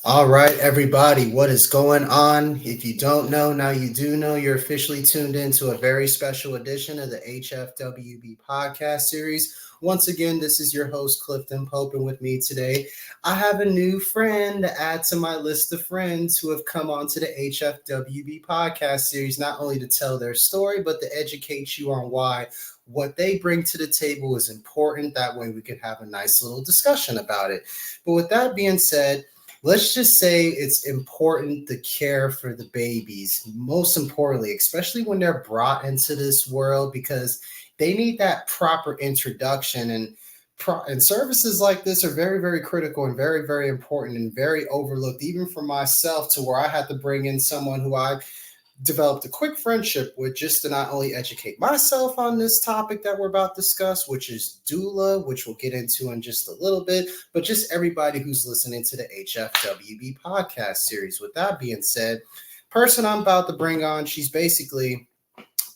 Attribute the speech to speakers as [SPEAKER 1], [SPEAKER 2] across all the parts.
[SPEAKER 1] All right, everybody, what is going on? If you don't know, now you do know. You're officially tuned into a very special edition of the HFWB Podcast Series. Once again, this is your host, Clifton Pope, and with me today, I have a new friend to add to my list of friends who have come onto the HFWB Podcast Series, not only to tell their story, but to educate you on why what they bring to the table is important. That way we could have a nice little discussion about it. But with that being said, let's just say it's important to care for the babies, most importantly, especially when they're brought into this world, because they need that proper introduction. And services like this are very, very critical and very, very important and very overlooked, even for myself, to where I had to bring in someone who I developed a quick friendship with, just to not only educate myself on this topic that we're about to discuss, which is doula, which we'll get into in just a little bit, but just everybody who's listening to the HFWB podcast series. With that being said, person I'm about to bring on, she's basically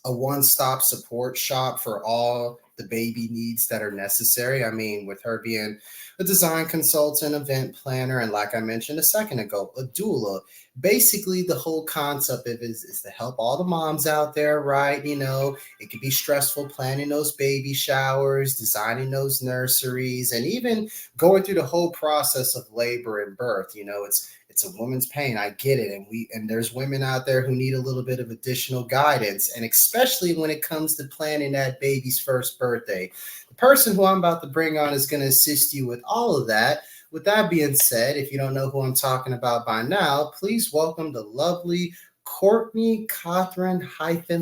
[SPEAKER 1] a one-stop support shop for all the baby needs that are necessary. I mean, with her being a design consultant, event planner, and like I mentioned a second ago, a doula. Basically, the whole concept of it is to help all the moms out there, right? You know, it can be stressful planning those baby showers, designing those nurseries, and even going through the whole process of labor and birth. You know, it's a woman's pain. I get it. And there's women out there who need a little bit of additional guidance. And especially when it comes to planning that baby's first birthday. The person who I'm about to bring on is going to assist you with all of that. With that being said, if you don't know who I'm talking about by now, please welcome the lovely Courtney Cotharn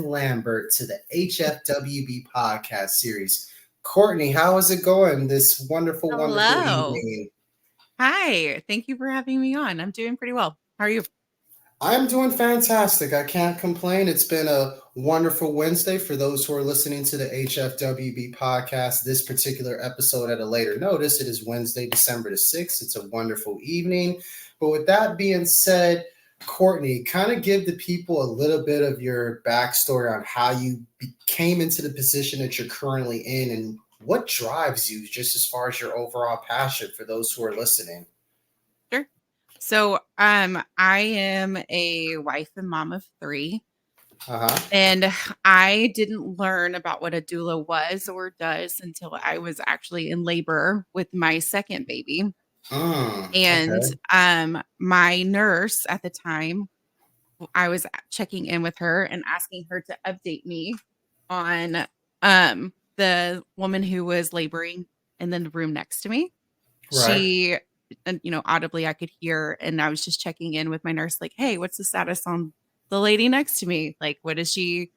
[SPEAKER 1] Lambert to the HFWB podcast series. Courtney, how is it going this wonderful, wonderful
[SPEAKER 2] Hello.
[SPEAKER 1] evening?
[SPEAKER 2] Hi. Thank you for having me on. I'm doing pretty well. How are you?
[SPEAKER 1] I'm doing fantastic. I can't complain. It's been a wonderful Wednesday for those who are listening to the HFWB podcast. This particular episode at a later notice, it is Wednesday, December the 6th. It's a wonderful evening. But with that being said, Courtney, kind of give the people a little bit of your backstory on how you came into the position that you're currently in and what drives you just as far as your overall passion for those who are listening.
[SPEAKER 2] Sure. So, I am a wife and mom of 3. And I didn't learn about what a doula was or does until I was actually in labor with my second baby. And
[SPEAKER 1] Okay.
[SPEAKER 2] my nurse at the time, I was checking in with her and asking her to update me on the woman who was laboring in the room next to me.
[SPEAKER 1] Right.
[SPEAKER 2] She, and audibly I could hear, and I was just checking in with my nurse, like, hey, what's the status on the lady next to me? Like, what is she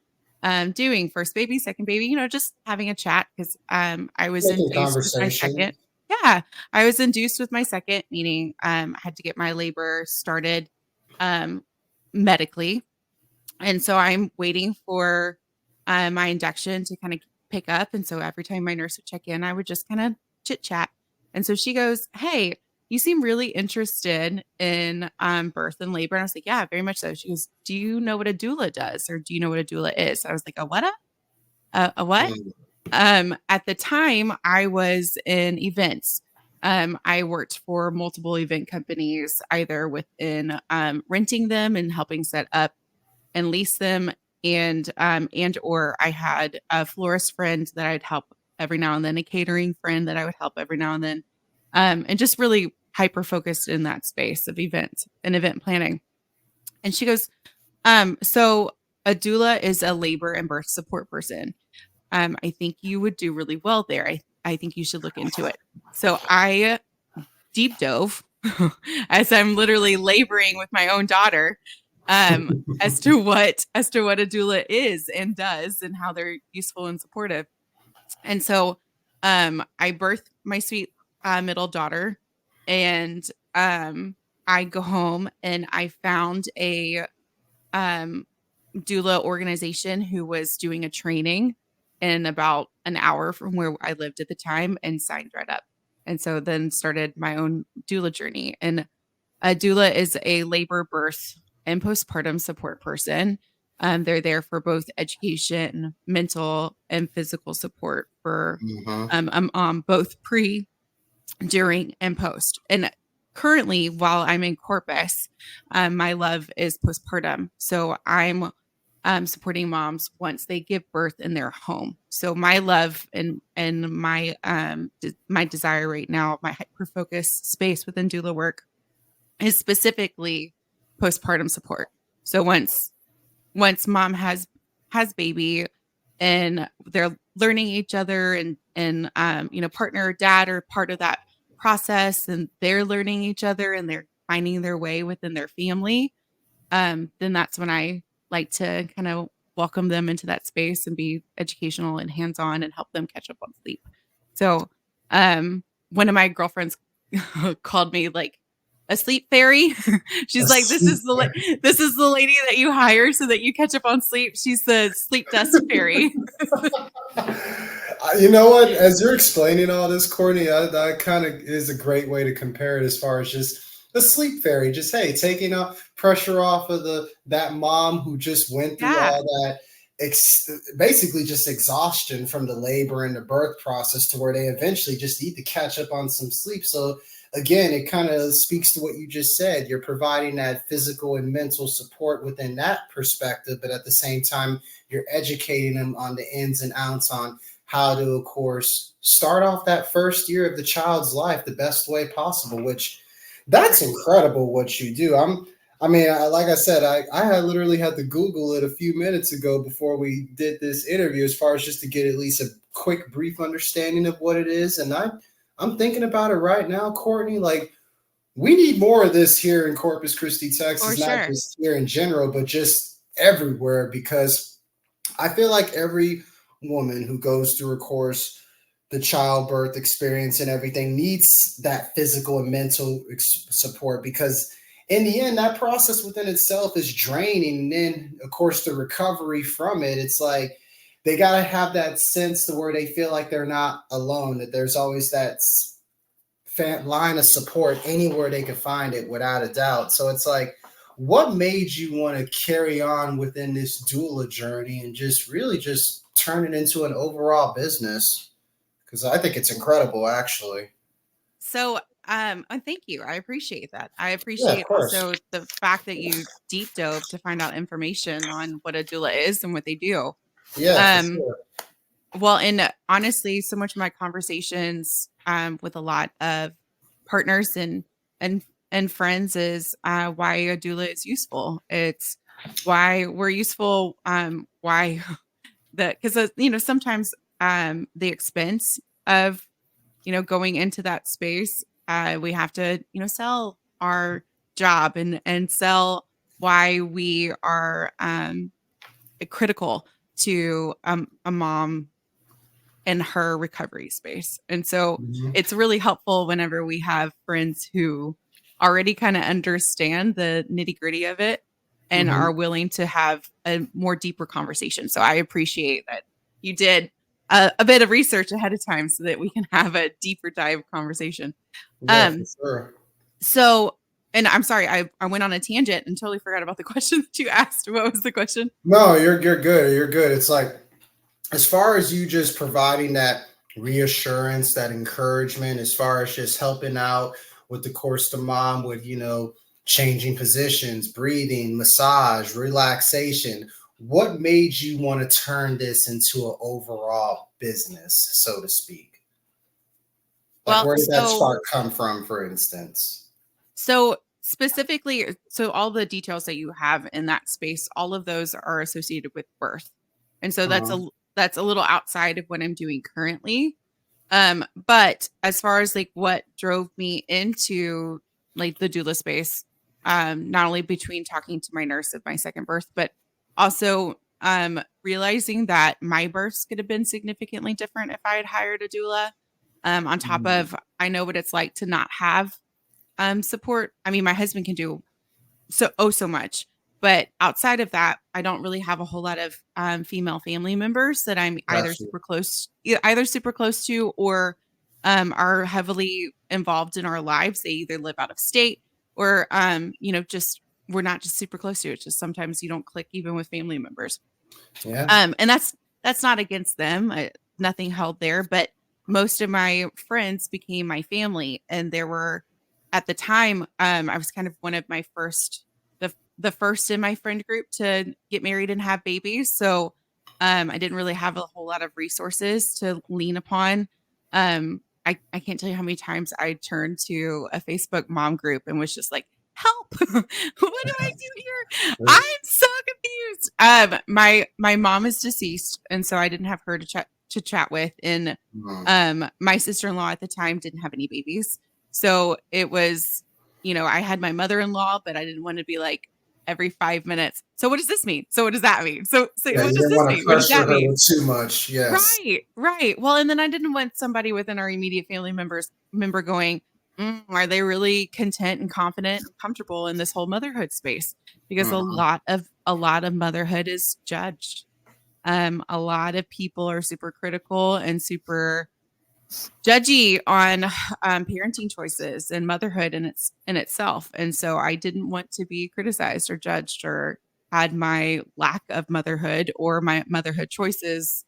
[SPEAKER 2] doing? First baby, second baby, just having a chat, because I was
[SPEAKER 1] Making
[SPEAKER 2] induced with my
[SPEAKER 1] conversation.
[SPEAKER 2] second. Yeah, I was induced with my second, meaning I had to get my labor started um medically. And so I'm waiting for my induction to kind of pick up. And so every time my nurse would check in, I would just kind of chit chat. And so she goes, hey, you seem really interested in birth and labor. And I was like, yeah, very much so. She goes, do you know what a doula does? Or do you know what a doula is? I was like, a what? A what?
[SPEAKER 1] Mm.
[SPEAKER 2] At the time, I was in events. I worked for multiple event companies, either within renting them and helping set up and lease them, and or I had a florist friend that I'd help every now and then, a catering friend that I would help every now and then, and just really hyper focused in that space of events and event planning. And she goes, so a doula is a labor and birth support person. I think you would do really well there. I think you should look into it. So I deep dove as I'm literally laboring with my own daughter, as to what a doula is and does and how they're useful and supportive. And so I birthed my sweet middle daughter, and I go home and I found a doula organization who was doing a training in about an hour from where I lived at the time, and signed right up. And so then started my own doula journey. And a doula is a labor, birth, and postpartum support person. They're there for both education, mental, and physical support for
[SPEAKER 1] Mm-hmm.
[SPEAKER 2] both pre, during, and post. And currently, while I'm in Corpus, my love is postpartum. So I'm supporting moms once they give birth in their home. So my love and my my desire right now, my hyper focus space within doula work is specifically postpartum support. So once mom has baby and they're learning each other and partner or dad are part of that process and they're learning each other and they're finding their way within their family, then that's when I like to kind of welcome them into that space and be educational and hands-on and help them catch up on sleep. So one of my girlfriends called me like a sleep fairy. She's like, this is the lady that you hire so that you catch up on sleep. She's the sleep desk fairy.
[SPEAKER 1] You know what? As you're explaining all this, Courtney, that kind of is a great way to compare it as far as just the sleep fairy. Just, hey, taking pressure off of that mom who just went through all that, basically just exhaustion from the labor and the birth process to where they eventually just need to catch up on some sleep. So again, it kind of speaks to what you just said. You're providing that physical and mental support within that perspective, but at the same time, you're educating them on the ins and outs on how to, of course, start off that first year of the child's life the best way possible, which that's incredible what you do. Like I said, I had literally had to Google it a few minutes ago before we did this interview as far as just to get at least a quick, brief understanding of what it is. And I'm thinking about it right now, Courtney. Like, we need more of this here in Corpus Christi, Texas, not just here in general, but just everywhere, because I feel like every woman who goes through, of course, the childbirth experience and everything needs that physical and mental support, because in the end, that process within itself is draining. And then, of course, the recovery from it, it's like, they got to have that sense to where they feel like they're not alone, that there's always that line of support anywhere they can find it, without a doubt. So it's like, what made you want to carry on within this doula journey and just really just turn it into an overall business? Because I think it's incredible, actually.
[SPEAKER 2] So thank you. I appreciate that. I appreciate also the fact that you deep dove to find out information on what a doula is and what they do.
[SPEAKER 1] Yeah. For sure.
[SPEAKER 2] Well, and honestly, so much of my conversations with a lot of partners and friends is why a doula is useful. It's why we're useful. Why because sometimes the expense of going into that space, we have to sell our job and sell why we are critical to a mom in her recovery space. And so it's really helpful whenever we have friends who already kind of understand the nitty-gritty of it and are willing to have a more deeper conversation. So I appreciate that you did a bit of research ahead of time so that we can have a deeper dive conversation.
[SPEAKER 1] Yeah, for sure.
[SPEAKER 2] So, and I'm sorry, I went on a tangent and totally forgot about the question that you asked. What was the question?
[SPEAKER 1] No, you're good. You're good. It's like, as far as you just providing that reassurance, that encouragement, as far as just helping out with the course to mom with, changing positions, breathing, massage, relaxation, what made you want to turn this into an overall business, so to speak? Like, where did that spark come from, for instance?
[SPEAKER 2] So specifically, all the details that you have in that space, all of those are associated with birth. And so that's a little outside of what I'm doing currently. But as far as like what drove me into like the doula space, not only between talking to my nurse of my second birth, but also realizing that my births could have been significantly different if I had hired a doula. On top of, I know what it's like to not have support. I mean, my husband can do so much, but outside of that, I don't really have a whole lot of female family members that I'm either super close to or are heavily involved in our lives. They either live out of state or just we're not just super close to it. Just sometimes you don't click even with family members.
[SPEAKER 1] Yeah.
[SPEAKER 2] And that's not against them. Nothing held there, but most of my friends became my family, and there were at the time, I was kind of one of my the first in my friend group to get married and have babies. So I didn't really have a whole lot of resources to lean upon. I can't tell you how many times I turned to a Facebook mom group and was just like, help, what do I do here? I'm so confused. My mom is deceased, and so I didn't have her to chat with. And my sister-in-law at the time didn't have any babies. So it was, I had my mother-in-law, but I didn't want to be like every 5 minutes. So what does this mean? So what does that mean? So
[SPEAKER 1] yeah,
[SPEAKER 2] what
[SPEAKER 1] you
[SPEAKER 2] does
[SPEAKER 1] didn't
[SPEAKER 2] this
[SPEAKER 1] want to
[SPEAKER 2] mean? What does
[SPEAKER 1] pressure
[SPEAKER 2] that
[SPEAKER 1] her
[SPEAKER 2] mean?
[SPEAKER 1] with too much. Yes.
[SPEAKER 2] Right. Well, and then I didn't want somebody within our immediate family member going, are they really content and confident and comfortable in this whole motherhood space? Because a lot of motherhood is judged. A lot of people are super critical and super judgy on parenting choices and motherhood in itself. And so I didn't want to be criticized or judged or had my lack of motherhood or my motherhood choices,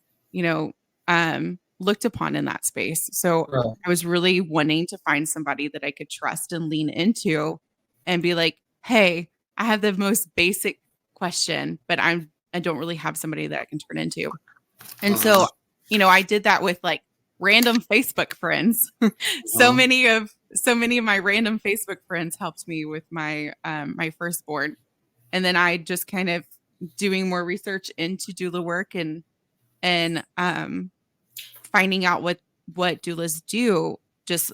[SPEAKER 2] looked upon in that space. So
[SPEAKER 1] Right.
[SPEAKER 2] I was really wanting to find somebody that I could trust and lean into and be like, hey, I have the most basic question, but I don't really have somebody that I can turn into. And so, I did that with like random Facebook friends. So many of my random Facebook friends helped me with my my firstborn. And then I just kind of doing more research into doula work and finding out what doulas do just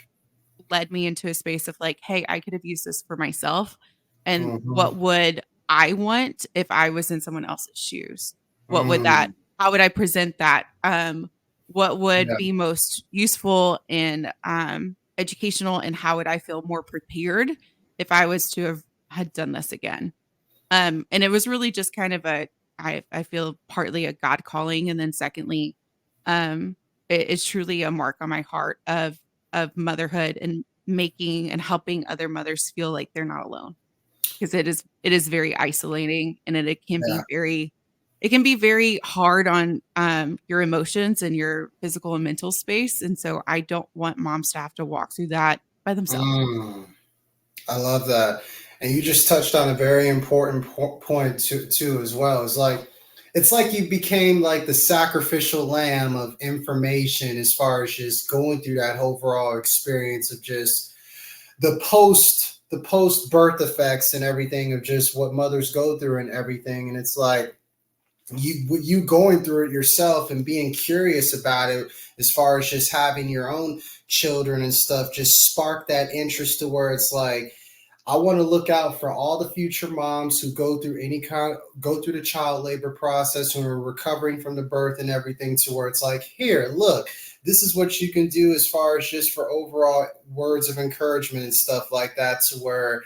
[SPEAKER 2] led me into a space of like, hey, I could have used this for myself. And what would I want if I was in someone else's shoes? What would how would I present that? What would be most useful and educational, and how would I feel more prepared if I was to have had done this again? And it was really just kind of I feel partly a God calling, and then secondly, it's truly a mark on my heart of motherhood and making and helping other mothers feel like they're not alone, because it is very isolating, and it can be very hard on your emotions and your physical and mental space. And so I don't want moms to have to walk through that by themselves.
[SPEAKER 1] I love that. And you just touched on a very important point too as well. It's like you became like the sacrificial lamb of information as far as just going through that overall experience of just the post birth effects and everything of just what mothers go through and everything. And it's like you going through it yourself and being curious about it, as far as just having your own children and stuff, just spark that interest to where it's like, I want to look out for all the future moms who go through the child labor process, who are recovering from the birth and everything, to where it's like, here, look, this is what you can do as far as just for overall words of encouragement and stuff like that, to where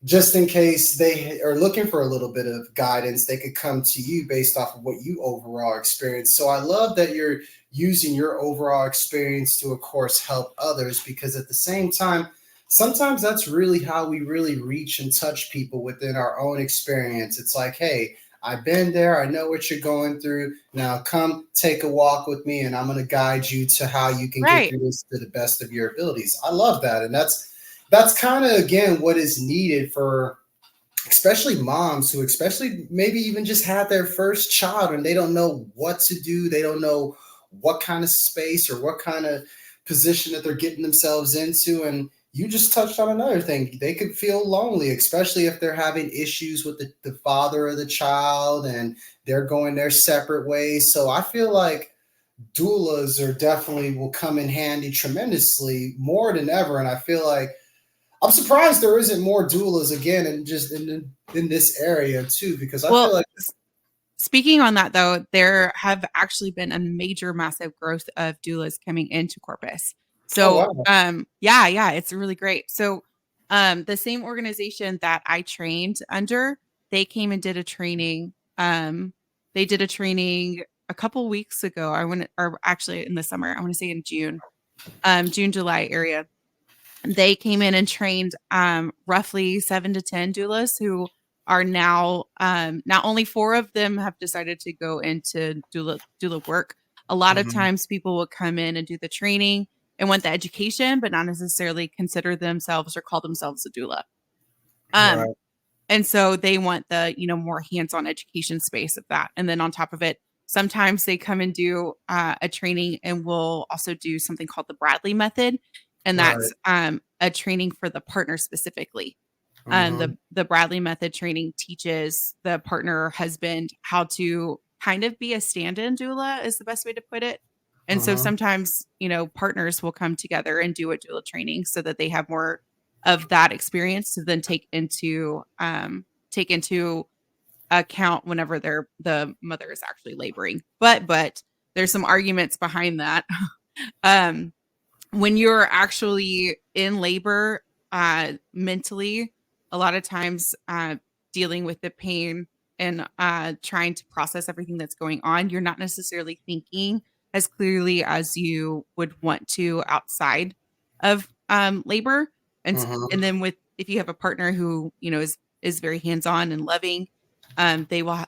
[SPEAKER 1] just in case they are looking for a little bit of guidance, they could come to you based off of what you overall experience. So I love that you're using your overall experience to, of course, help others, because at the same time, sometimes that's really how we really reach and touch people within our own experience. It's like, hey, I've been there. I know what you're going through. Now come take a walk with me, and I'm going to guide you to how you can get through this to the best of your abilities. I love that. And that's kind of, again, what is needed for especially moms who especially maybe even just had their first child and they don't know what to do. They don't know what kind of space or what kind of position that they're getting themselves into. And you just touched on another thing. They could feel lonely, especially if they're having issues with the father of the child and they're going their separate ways. So I feel like doulas will come in handy tremendously more than ever. And I feel like I'm surprised there isn't more doulas again, and just in this area too, because I feel like.
[SPEAKER 2] Speaking on that though, there have actually been a major, massive growth of doulas coming into Corpus. So, yeah, it's really great. So, the same organization that I trained under, they came and did a training. They did a training a couple weeks ago. Or actually in the summer, I want to say in June, July area. They came in and trained roughly 7 to 10 doulas who are now, not only 4 of them have decided to go into doula work. A lot of times people will come in and do the training and want the education, but not necessarily consider themselves or call themselves a doula. Right. And so they want the, more hands-on education space of that. And then on top of it, sometimes they come and do a training, and we'll also do something called the Bradley method. And that's a training for the partner specifically. The Bradley method training teaches the partner or husband how to kind of be a stand-in doula, is the best way to put it. And so sometimes, partners will come together and do a doula training so that they have more of that experience to then take into account whenever the mother is actually laboring. But there's some arguments behind that. When you're actually in labor, mentally, a lot of times dealing with the pain and trying to process everything that's going on, you're not necessarily thinking as clearly as you would want to outside of labor. And then if you have a partner who, is very hands-on and loving, they will,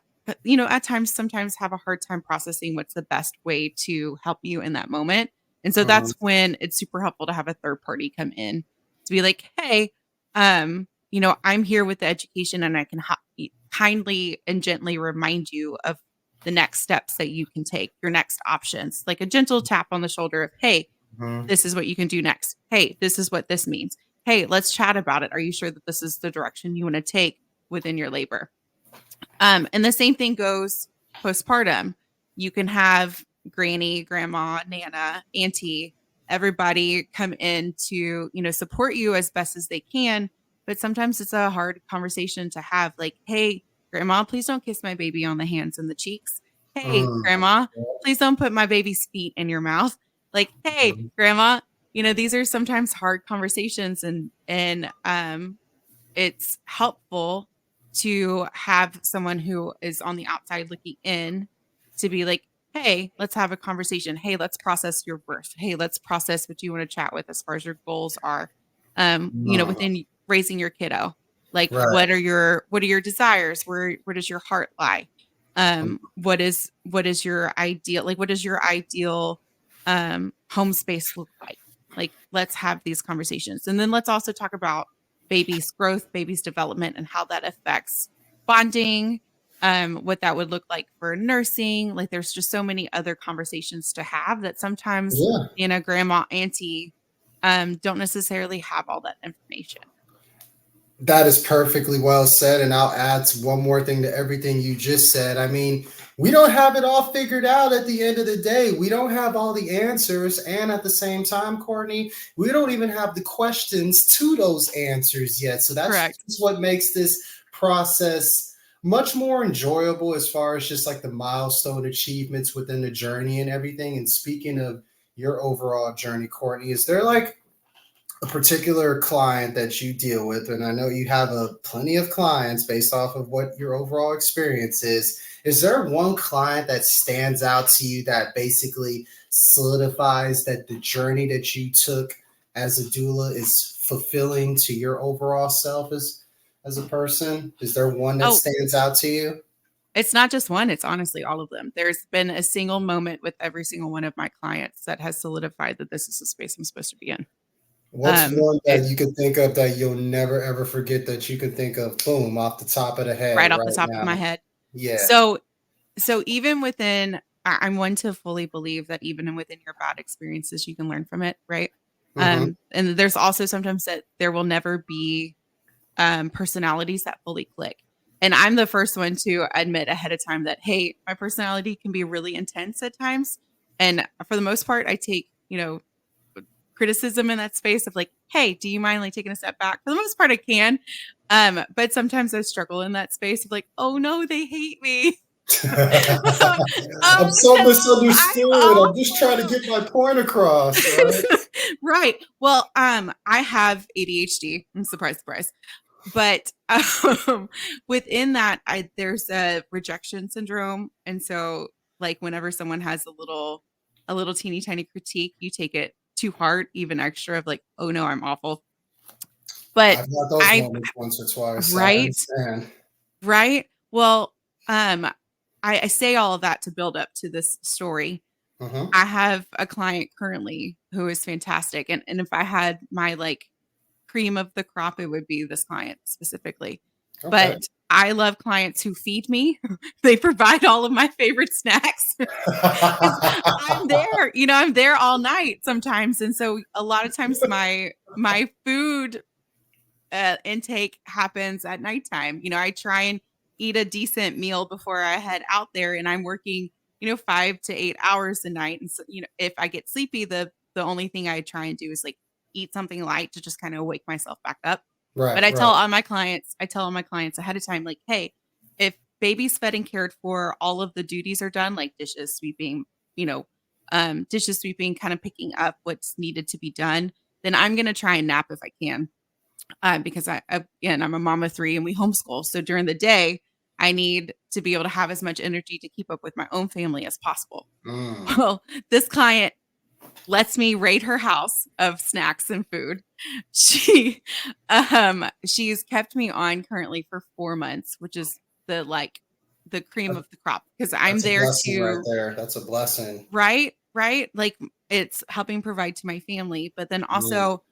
[SPEAKER 2] sometimes have a hard time processing what's the best way to help you in that moment. And so that's when it's super helpful to have a third party come in to be like, hey, I'm here with the education, and I can kindly and gently remind you of the next steps that you can take, your next options, like a gentle tap on the shoulder of, hey, this is what you can do next. Hey, this is what this means. Hey, let's chat about it. Are you sure that this is the direction you want to take within your labor? And the same thing goes postpartum. You can have granny, grandma, nana, auntie, everybody come in to, support you as best as they can. But sometimes it's a hard conversation to have, like, hey, grandma, please don't kiss my baby on the hands and the cheeks. Hey, grandma, please don't put my baby's feet in your mouth. Like, hey, grandma, these are sometimes hard conversations, and it's helpful to have someone who is on the outside looking in to be like, hey, let's have a conversation. Hey, let's process your birth. Hey, let's process what you want to chat with as far as your goals are, within raising your kiddo. Like, what are your desires? Where does your heart lie? What is your ideal? Like, what does your ideal home space look like? Like, let's have these conversations. And then let's also talk about baby's growth, baby's development, and how that affects bonding, what that would look like for nursing. Like, there's just so many other conversations to have that sometimes, grandma, auntie, don't necessarily have all that information.
[SPEAKER 1] That is perfectly well said. And I'll add one more thing to everything you just said. I mean, we don't have it all figured out at the end of the day. We don't have all the answers. And at the same time, Courtney, we don't even have the questions to those answers yet. So that's what makes this process much more enjoyable as far as just like the milestone achievements within the journey and everything. And speaking of your overall journey, Courtney, is there like a particular client that you deal with, and I know you have plenty of clients based off of what your overall experience is there one client that stands out to you that basically solidifies that the journey that you took as a doula is fulfilling to your overall self as a person? Is there one that stands out to you?
[SPEAKER 2] It's not just one. It's honestly all of them. There's been a single moment with every single one of my clients that has solidified that this is the space I'm supposed to be in.
[SPEAKER 1] What's one that you could think of that you'll never, ever forget that you could think of, boom, off the top of the head?
[SPEAKER 2] Right off the top of my head. Yeah. So even within, I'm one to fully believe that even within your bad experiences, you can learn from it, right? And there's also sometimes that there will never be personalities that fully click. And I'm the first one to admit ahead of time that, hey, my personality can be really intense at times. And for the most part, I take, criticism in that space of like, hey, do you mind like taking a step back? For the most part, I can. But sometimes I struggle in that space of like, oh no, they hate me.
[SPEAKER 1] I'm so misunderstood. I'm just trying to get my point across. Right?
[SPEAKER 2] Right. Well, I have ADHD. Surprise, surprise. But within that, there's a rejection syndrome. And so like whenever someone has a little teeny tiny critique, you take it too hard, even extra of like, oh no, I'm awful. But
[SPEAKER 1] I've got those moments once or twice.
[SPEAKER 2] Right. Right. Well, I say all of that to build up to this story. I have a client currently who is fantastic. And if I had my like cream of the crop, it would be this client specifically.
[SPEAKER 1] Okay.
[SPEAKER 2] But I love clients who feed me. They provide all of my favorite snacks. I'm there, I'm there all night sometimes. And so a lot of times my food intake happens at nighttime. I try and eat a decent meal before I head out there, and I'm working, 5 to 8 hours a night. And so, if I get sleepy, the only thing I try and do is like eat something light to just kind of wake myself back up.
[SPEAKER 1] Right.
[SPEAKER 2] But I tell all my clients ahead of time, like, hey, if baby's fed and cared for, all of the duties are done, like dishes, sweeping, kind of picking up what's needed to be done, then I'm going to try and nap if I can. Because I'm a mom of 3 and we homeschool. So during the day, I need to be able to have as much energy to keep up with my own family as possible. Well, this client lets me raid her house of snacks and food. She's kept me on currently for 4 months, which is the cream of the crop, because I'm there to
[SPEAKER 1] right there. That's a blessing.
[SPEAKER 2] Right. Like it's helping provide to my family, but then also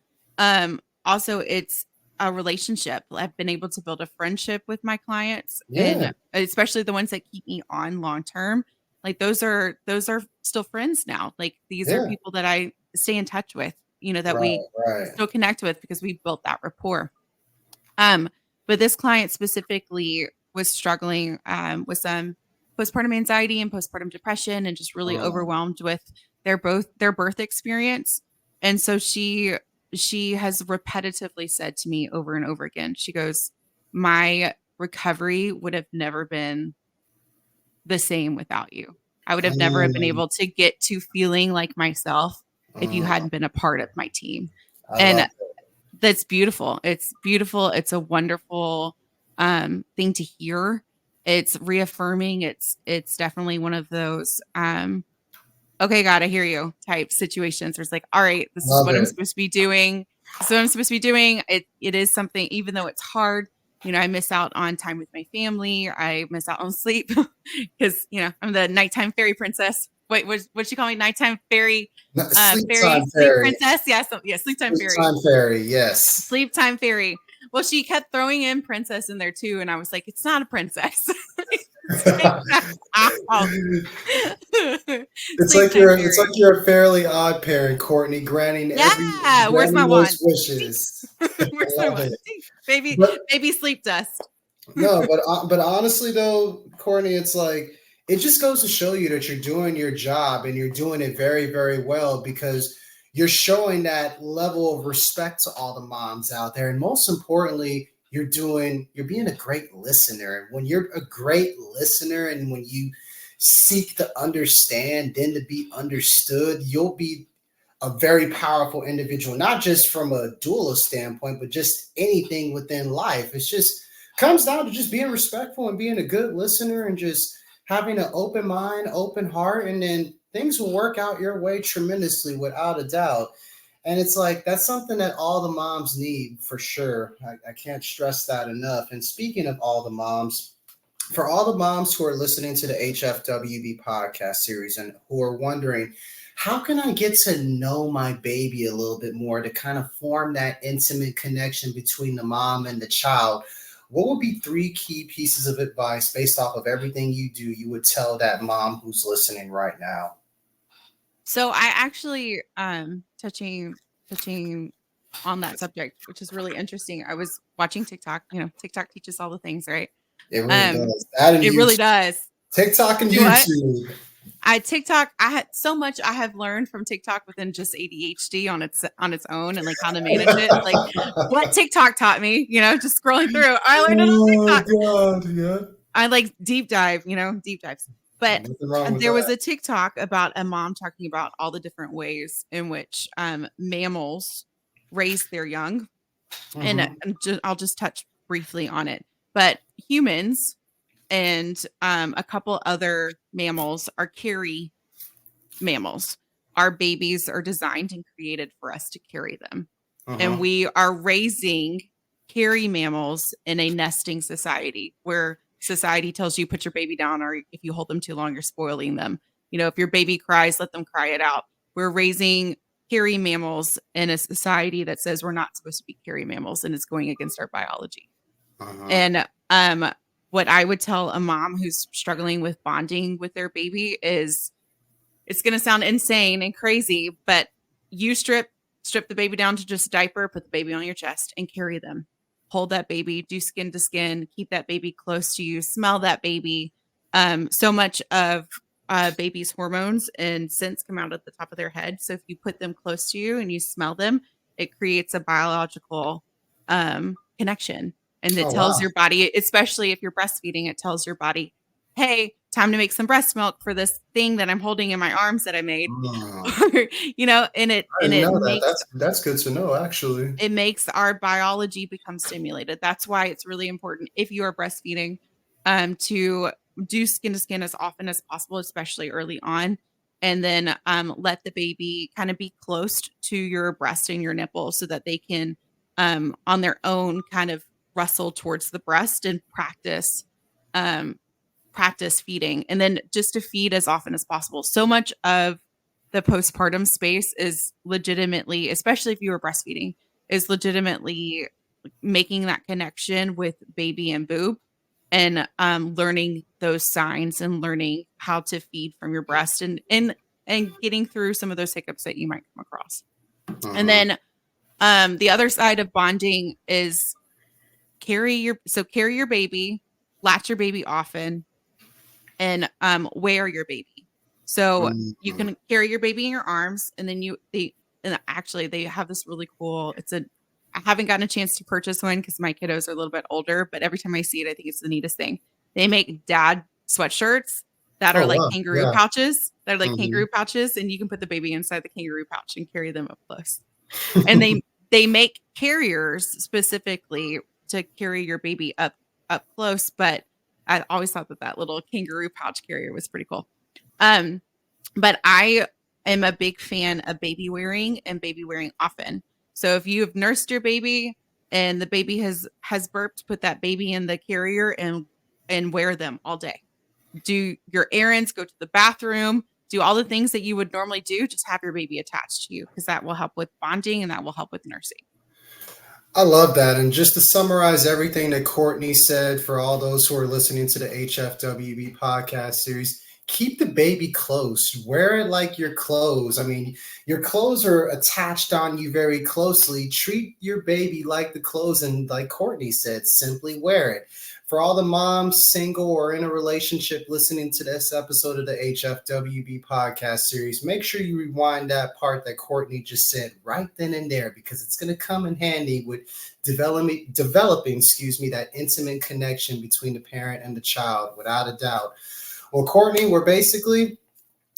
[SPEAKER 2] it's a relationship. I've been able to build a friendship with my clients, and especially the ones that keep me on long term. Like those are still friends now. Like these are people that I stay in touch with, that we still connect with because we built that rapport. But this client specifically was struggling with some postpartum anxiety and postpartum depression, and just really overwhelmed with their birth experience. And so she has repetitively said to me over and over again, she goes, my recovery would have never been the same without you. I would have never been able to get to feeling like myself if you hadn't been a part of my team. And that's beautiful. It's beautiful. It's a wonderful thing to hear. It's reaffirming. It's definitely one of those okay, God, I hear you type situations. Where it's like, all right, this is what I'm supposed to be doing. It is something, even though it's hard, I miss out on time with my family. I miss out on sleep because, I'm the nighttime fairy princess. Wait, what'd you call me? Nighttime fairy, sleep princess. Yeah. Sleep time fairy.
[SPEAKER 1] Sleep time fairy. Yes.
[SPEAKER 2] Sleep time fairy. Well, she kept throwing in princess in there too. And I was like, it's not a princess.
[SPEAKER 1] It's like you're a Fairly Odd Parent, Courtney, granting
[SPEAKER 2] where's my wand?
[SPEAKER 1] Wishes.
[SPEAKER 2] Where's my wand? Baby sleep dust.
[SPEAKER 1] No, but honestly though, Courtney, it's like it just goes to show you that you're doing your job and you're doing it very, very well, because you're showing that level of respect to all the moms out there, and most importantly, you're being a great listener. And when you're a great listener and when you seek to understand, then to be understood, you'll be a very powerful individual, not just from a doula standpoint, but just anything within life. It's just comes down to just being respectful and being a good listener and just having an open mind, open heart, and then things will work out your way tremendously, without a doubt. And it's like, that's something that all the moms need for sure. I can't stress that enough. And speaking of all the moms, for all the moms who are listening to the HFWB podcast series and who are wondering, how can I get to know my baby a little bit more to kind of form that intimate connection between the mom and the child? What would be 3 key pieces of advice based off of everything you do you would tell that mom who's listening right now?
[SPEAKER 2] So I actually, touching on that subject, which is really interesting. I was watching TikTok. TikTok teaches all the things, right?
[SPEAKER 1] It really does. It
[SPEAKER 2] really does.
[SPEAKER 1] TikTok and YouTube.
[SPEAKER 2] TikTok. I had so much I have learned from TikTok within just ADHD on its own, and like how to manage it. Like what TikTok taught me, just scrolling through. I learned it on TikTok. Oh God, yeah. I like deep dives. But there was a TikTok about a mom talking about all the different ways in which mammals raise their young. And I'll just touch briefly on it. But humans and a couple other mammals are carry mammals. Our babies are designed and created for us to carry them. And we are raising carry mammals in a nesting society where society tells you put your baby down, or if you hold them too long, you're spoiling them. if your baby cries, let them cry it out. We're raising hairy mammals in a society that says we're not supposed to be hairy mammals, and it's going against our biology. And what I would tell a mom who's struggling with bonding with their baby is, it's going to sound insane and crazy, but you strip the baby down to just a diaper, put the baby on your chest and carry them. Hold that baby, do skin to skin, keep that baby close to you, smell that baby. So much of babies' hormones and scents come out at the top of their head. So if you put them close to you and you smell them, it creates a biological connection. And it tells your body, especially if you're breastfeeding, it tells your body, hey, time to make some breast milk for this thing that I'm holding in my arms that I made.
[SPEAKER 1] That's good to know, actually.
[SPEAKER 2] It makes our biology become stimulated. That's why it's really important, if you are breastfeeding, to do skin to skin as often as possible, especially early on. And then let the baby kind of be close to your breast and your nipple so that they can, on their own, kind of wrestle towards the breast and practice feeding, and then just to feed as often as possible. So much of the postpartum space is legitimately, especially if you were breastfeeding, is legitimately making that connection with baby and boob, and learning those signs and learning how to feed from your breast, and getting through some of those hiccups that you might come across. And then the other side of bonding is carry your baby, latch your baby often, and wear your baby. So you can carry your baby in your arms, and then they have this really cool, I haven't gotten a chance to purchase one because my kiddos are a little bit older, but every time I see it, I think it's the neatest thing. They make dad sweatshirts that are kangaroo pouches. They're like kangaroo pouches, and you can put the baby inside the kangaroo pouch and carry them up close. And they make carriers specifically to carry your baby up close, but I always thought that little kangaroo pouch carrier was pretty cool. But I am a big fan of baby wearing, and baby wearing often. So if you've nursed your baby and the baby has burped, put that baby in the carrier and wear them all day. Do your errands, go to the bathroom, do all the things that you would normally do. Just have your baby attached to you, because that will help with bonding and that will help with nursing.
[SPEAKER 1] I love that. And just to summarize everything that Courtney said, for all those who are listening to the HFWB Podcast Series, keep the baby close. Wear it like your clothes. I mean, your clothes are attached on you very closely. Treat your baby like the clothes. And like Courtney said, simply wear it. For all the moms, single or in a relationship, listening to this episode of the HFWB Podcast Series, make sure you rewind that part that Courtney just said right then and there, because it's going to come in handy with developing, that intimate connection between the parent and the child, without a doubt. Well, Courtney, we're basically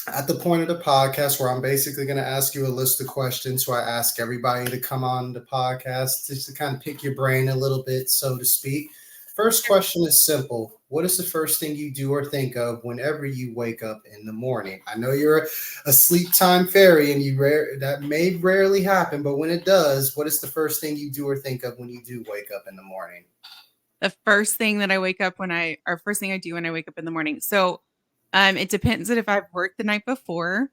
[SPEAKER 1] at the point of the podcast where I'm basically going to ask you a list of questions. So I ask everybody to come on the podcast just to kind of pick your brain a little bit, so to speak. First question is simple. What is the first thing you do or think of whenever you wake up in the morning? I know you're a sleep time fairy, and that may rarely happen, but when it does, what is the first thing you do or think of when you do wake up in the morning?
[SPEAKER 2] The first thing I do when I wake up in the morning. So it depends on if I've worked the night before.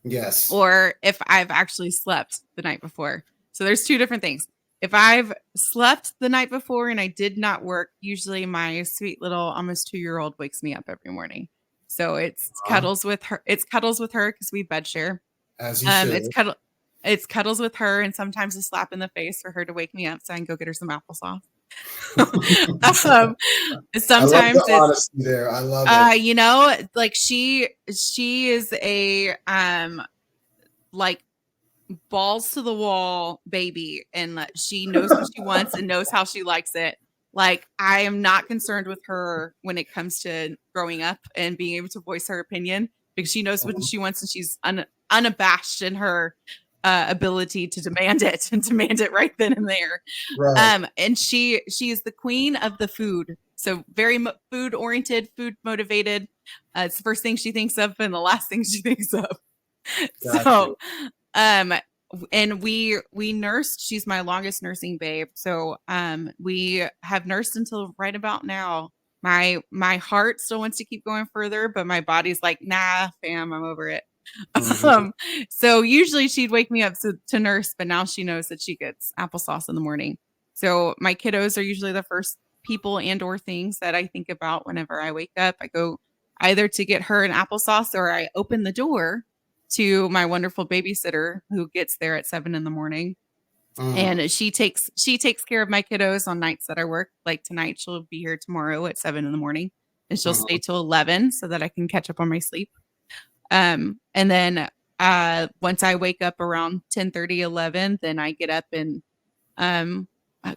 [SPEAKER 1] Yes.
[SPEAKER 2] Or if I've actually slept the night before. So there's two different things. If I've slept the night before and I did not work, usually my sweet little almost 2-year-old wakes me up every morning. So it's cuddles with her. It's cuddles with her because we bed share.
[SPEAKER 1] As you should.
[SPEAKER 2] It's cuddles with her, and sometimes a slap in the face for her to wake me up so I can go get her some applesauce. Sometimes
[SPEAKER 1] I love the honesty there. I love it.
[SPEAKER 2] Like she is a like balls to the wall baby, and she knows what she wants and knows how she likes it. Like, I am not concerned with her when it comes to growing up and being able to voice her opinion, because she knows what she wants, and she's unabashed in her ability to demand it, and demand it right then and there.
[SPEAKER 1] Right.
[SPEAKER 2] And she is the queen of the food. So very food oriented, food motivated. It's the first thing she thinks of and the last thing she thinks of. Gotcha. So, and we nursed. She's my longest nursing babe. So, we have nursed until right about now. my heart still wants to keep going further, but my body's like, nah, fam, I'm over it.
[SPEAKER 1] Mhm.
[SPEAKER 2] So usually she'd wake me up to nurse, but now she knows that she gets applesauce in the morning. So my kiddos are usually the first people and or things that I think about whenever I wake up. I go either to get her an applesauce or I open the door to my wonderful babysitter who gets there at 7 a.m.
[SPEAKER 1] Mm.
[SPEAKER 2] And she takes care of my kiddos on nights that I work. Like tonight, she'll be here tomorrow at 7 a.m. and she'll stay
[SPEAKER 1] Mhm.
[SPEAKER 2] till 11 so that I can catch up on my sleep. And then once I wake up around 10:30, 11, then I get up and um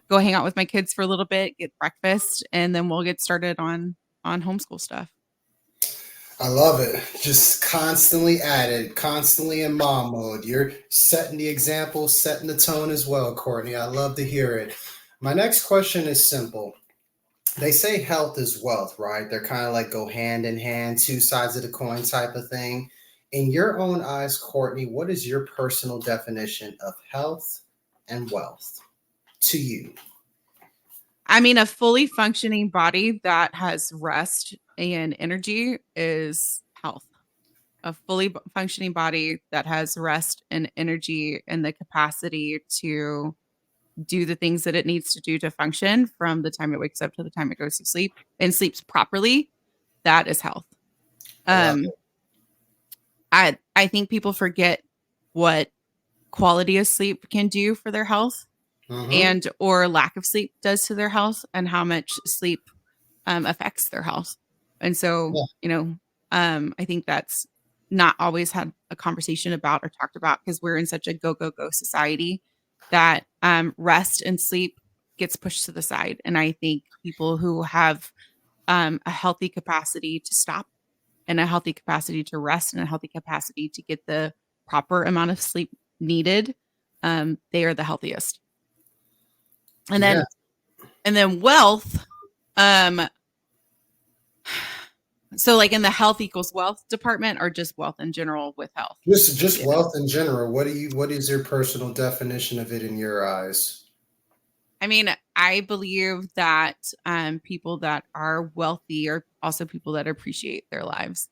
[SPEAKER 2] go hang out with my kids for a little bit, get breakfast, and then we'll get started on homeschool stuff.
[SPEAKER 1] I love it. Just constantly at it, constantly in mom mode. You're setting the example, setting the tone as well, Courtney. I love to hear it. My next question is simple. They say health is wealth, right? They're kind of like go hand in hand, two sides of the coin type of thing. In your own eyes, Courtney, what is your personal definition of health and wealth to you?
[SPEAKER 2] I mean, a fully functioning body that has rest and energy is health. A fully functioning body that has rest and energy and the capacity to do the things that it needs to do to function from the time it wakes up to the time it goes to sleep and sleeps properly, that is health.
[SPEAKER 1] I love
[SPEAKER 2] Um, I think people forget what quality of sleep can do for their health
[SPEAKER 1] it. Mm-hmm.
[SPEAKER 2] and or lack of sleep does to their health and how much sleep affects their health. And so,
[SPEAKER 1] Yeah.
[SPEAKER 2] I think that's not always had a conversation about or talked about because we're in such a go, go, go society that rest and sleep gets pushed to the side. And I think people who have a healthy capacity to stop and a healthy capacity to rest and a healthy capacity to get the proper amount of sleep needed, they are the healthiest. And
[SPEAKER 1] Yeah.
[SPEAKER 2] then wealth, um, so like in the health equals wealth department or just wealth in general with health?
[SPEAKER 1] Just
[SPEAKER 2] Yeah.
[SPEAKER 1] wealth in general. What is your personal definition of it in your eyes?
[SPEAKER 2] I mean, I believe that people that are wealthy are also people that appreciate their lives.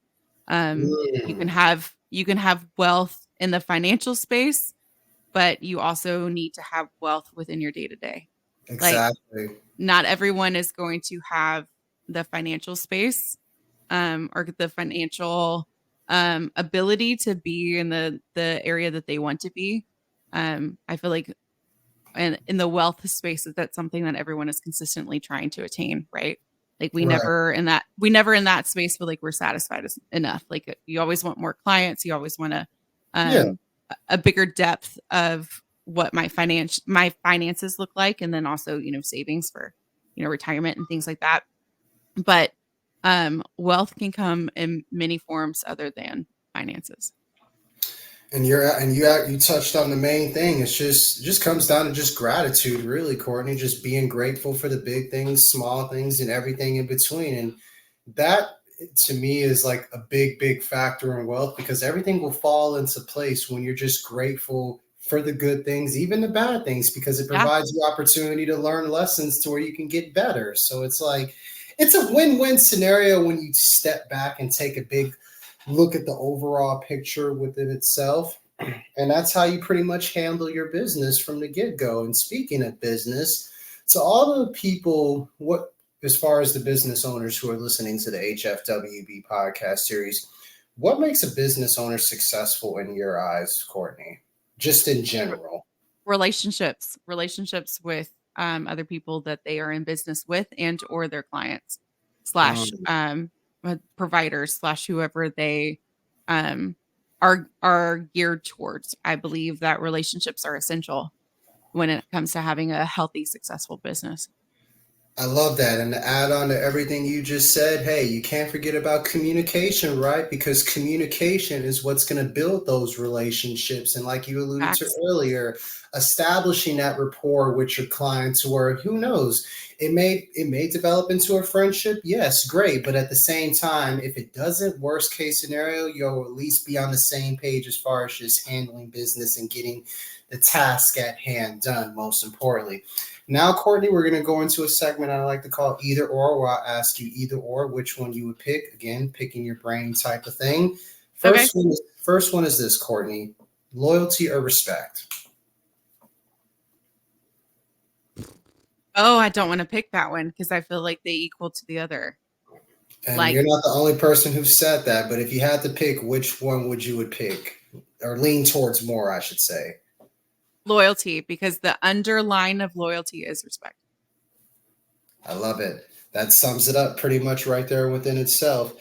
[SPEAKER 2] You can
[SPEAKER 1] Mm,
[SPEAKER 2] have wealth in the financial space, but you also need to have wealth within your day to day. Like
[SPEAKER 1] exactly.
[SPEAKER 2] not everyone is going to have the financial space or the financial ability to be in the area that they want to be. I feel like and in the wealth space, that's something that everyone is consistently trying to attain, right? Like
[SPEAKER 1] Right.
[SPEAKER 2] we never in that space feel like we're satisfied enough. Like you always want more clients, you always want
[SPEAKER 1] Yeah.
[SPEAKER 2] um, a bigger depth of what my finances look like, and then also savings for retirement and things like that. But wealth can come in many forms other than finances.
[SPEAKER 1] And you touched on the main thing. It's just comes down to just gratitude, really, Courtney. Just being grateful for the big things, small things, and everything in between. And that to me is like a big factor in wealth because everything will fall into place when you're just grateful for the good things, even the bad things, because it
[SPEAKER 2] Yeah,
[SPEAKER 1] provides you opportunity to learn lessons to where you can get better. So it's like it's a win-win scenario when you step back and take a big look at the overall picture within itself. And that's how you pretty much handle your business from the get-go. And speaking of business, to all the people, what as far as the business owners who are listening to the HFWB podcast series, what makes a business owner successful in your eyes, Courtney? Just in general.
[SPEAKER 2] relationships with other people that they are in business with and or their clients slash
[SPEAKER 1] Mm,
[SPEAKER 2] providers slash whoever they are geared towards. I believe that relationships are essential when it comes to having a healthy, successful business.
[SPEAKER 1] I love that. And to add on to everything you just said, hey, you can't forget about communication, right? Because communication is what's going to build those relationships. And like you alluded to
[SPEAKER 2] Facts.
[SPEAKER 1] earlier, establishing that rapport with your clients, or who knows, it may develop into a friendship. Yes, great. But at the same time, if it doesn't, worst case scenario, you'll at least be on the same page as far as just handling business and getting the task at hand done, most importantly. Now, Courtney, we're going to go into a segment I like to call Either Or, where I'll ask you either or which one you would pick. Again, picking your brain type of thing.
[SPEAKER 2] Okay.
[SPEAKER 1] First one is this, Courtney. Loyalty or respect?
[SPEAKER 2] Oh, I don't want to pick that one because I feel like they equal to the other.
[SPEAKER 1] And you're not the only person who said that, but if you had to pick, which one would pick? Or lean towards more, I should say.
[SPEAKER 2] Loyalty, because the underline of loyalty is respect.
[SPEAKER 1] I love it. That sums it up pretty much right there within itself.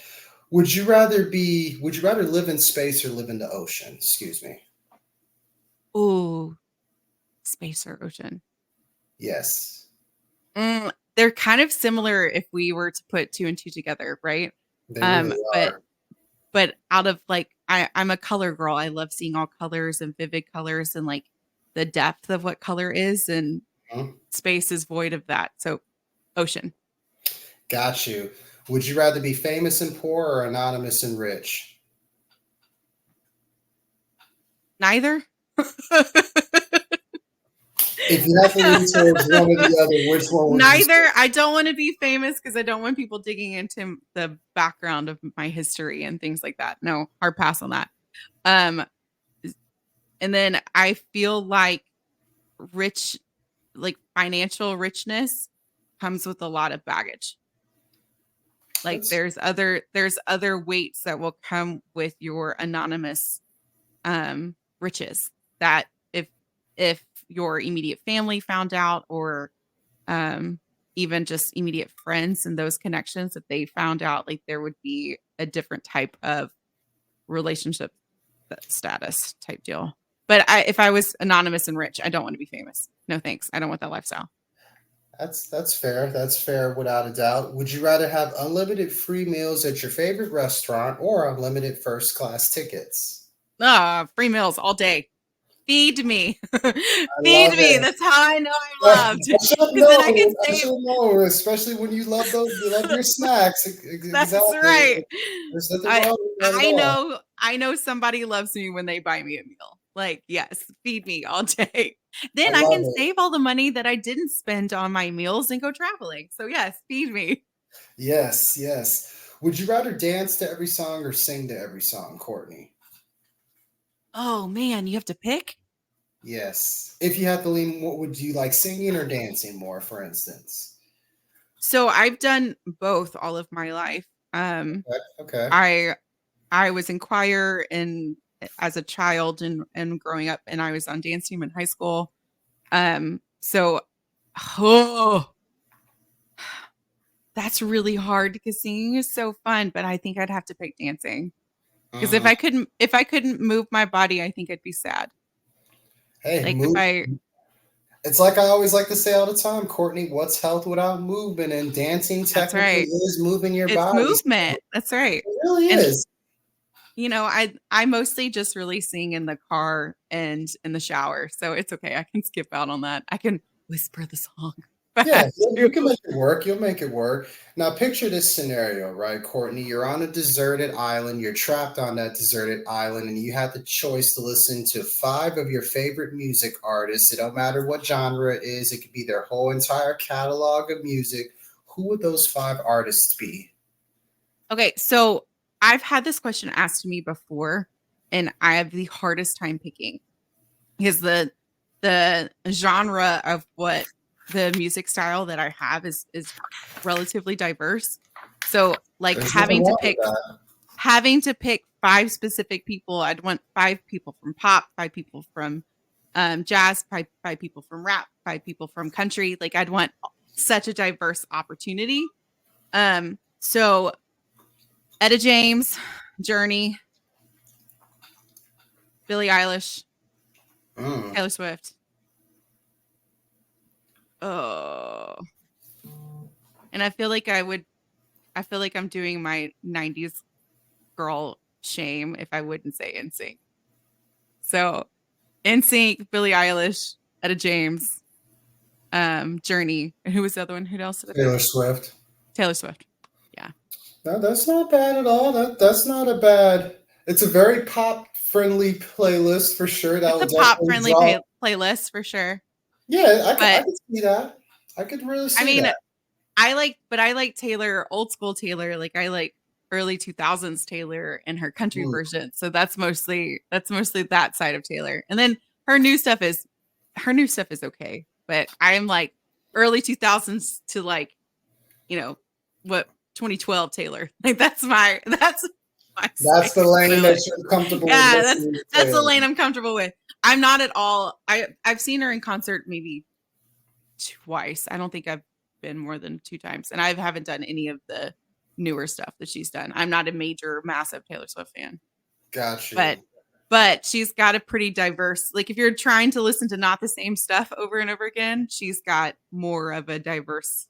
[SPEAKER 1] Would you rather live in space or live in the ocean? Excuse me.
[SPEAKER 2] Ooh, space or ocean?
[SPEAKER 1] Yes.
[SPEAKER 2] They're kind of similar if we were to put two and two together, right?
[SPEAKER 1] They really are.
[SPEAKER 2] But out of like, I'm a color girl. I love seeing all colors and vivid colors and like the depth of what color is, and space is void of that. So ocean.
[SPEAKER 1] Got you. Would you rather be famous and poor or anonymous and rich?
[SPEAKER 2] Neither.
[SPEAKER 1] If you have to lean towards one or the other, which one would
[SPEAKER 2] Neither.
[SPEAKER 1] you say?
[SPEAKER 2] I don't want to be famous because I don't want people digging into the background of my history and things like that. No, hard pass on that. And then I feel like financial richness comes with a lot of baggage. Like there's other weights that will come with your anonymous riches that if your immediate family found out, or even just immediate friends and those connections, if they found out, like there would be a different type of relationship status type deal. But if I was anonymous and rich, I don't want to be famous. No thanks. I don't want that lifestyle.
[SPEAKER 1] That's fair. That's fair without a doubt. Would you rather have unlimited free meals at your favorite restaurant or unlimited first class tickets?
[SPEAKER 2] Free meals all day. Feed me. Feed me. That's how I know I'm loved.
[SPEAKER 1] Especially when you love your snacks.
[SPEAKER 2] That's exactly. Right. I know somebody loves me when they buy me a meal. Like, yes, feed me all day. Then I can save all the money that I didn't spend on my meals and go traveling. So yes, feed me.
[SPEAKER 1] Yes, yes. Would you rather dance to every song or sing to every song, Courtney?
[SPEAKER 2] Oh man, you have to pick?
[SPEAKER 1] Yes. If you have to lean, what would you like, singing or dancing more, for instance?
[SPEAKER 2] So I've done both all of my life.
[SPEAKER 1] Okay.
[SPEAKER 2] I was in choir as a child and growing up, and I was on dance team in high school. That's really hard because singing is so fun, but I think I'd have to pick dancing. Because if I couldn't move my body, I think I'd be sad.
[SPEAKER 1] Hey, it's like I always like to say all the time, Courtney, what's health without movement? And dancing technically is moving your body.
[SPEAKER 2] It's movement. That's right.
[SPEAKER 1] It really is.
[SPEAKER 2] You know, I mostly just really sing in the car and in the shower. So it's okay. I can skip out on that. I can whisper the song.
[SPEAKER 1] Yeah, you can make it work. You'll make it work. Now, picture this scenario, right, Courtney? You're on a deserted island. You're trapped on that deserted island, and you have the choice to listen to 5 of your favorite music artists. It don't matter what genre it is. It could be their whole entire catalog of music. Who would those 5 artists be?
[SPEAKER 2] Okay, so I've had this question asked to me before, and I have the hardest time picking because the genre of what the music style that I have is relatively diverse. So like having to pick 5 specific people, I'd want 5 people from pop, 5 people from jazz, 5 people from rap, 5 people from country. Like I'd want such a diverse opportunity. So Etta James, Journey, Billie Eilish, Taylor Swift. Oh, and I feel like I'm doing my 90s girl shame if I wouldn't say NSYNC. So NSYNC, Billie Eilish, Etta James, Journey, and who was the other one? Who else?
[SPEAKER 1] Taylor Swift.
[SPEAKER 2] Taylor Swift. Yeah.
[SPEAKER 1] No, that's not bad at all. That's not a bad. It's a very pop friendly playlist for sure.
[SPEAKER 2] It's a pop friendly playlist for sure.
[SPEAKER 1] Yeah, I
[SPEAKER 2] But
[SPEAKER 1] could see that. I could really
[SPEAKER 2] I
[SPEAKER 1] see
[SPEAKER 2] mean,
[SPEAKER 1] that.
[SPEAKER 2] I like Taylor, old school Taylor. Like I like early 2000s Taylor and her country
[SPEAKER 1] Mm,
[SPEAKER 2] version. So that's mostly that side of Taylor. And then her new stuff is okay. But I'm like early 2000s to like, you know, what 2012 Taylor. Like that's my
[SPEAKER 1] that's the
[SPEAKER 2] space.
[SPEAKER 1] lane
[SPEAKER 2] So
[SPEAKER 1] that
[SPEAKER 2] like,
[SPEAKER 1] you're comfortable with
[SPEAKER 2] yeah,
[SPEAKER 1] listening to
[SPEAKER 2] that's the
[SPEAKER 1] Taylor.
[SPEAKER 2] lane I'm comfortable with. I'm not at all. I've seen her in concert maybe twice. I don't think I've been more than 2 times, and I haven't done any of the newer stuff that she's done. I'm not a major, massive Taylor Swift fan,
[SPEAKER 1] Got
[SPEAKER 2] but
[SPEAKER 1] you.
[SPEAKER 2] she's got a pretty diverse. Like if you're trying to listen to not the same stuff over and over again, she's got more of a diverse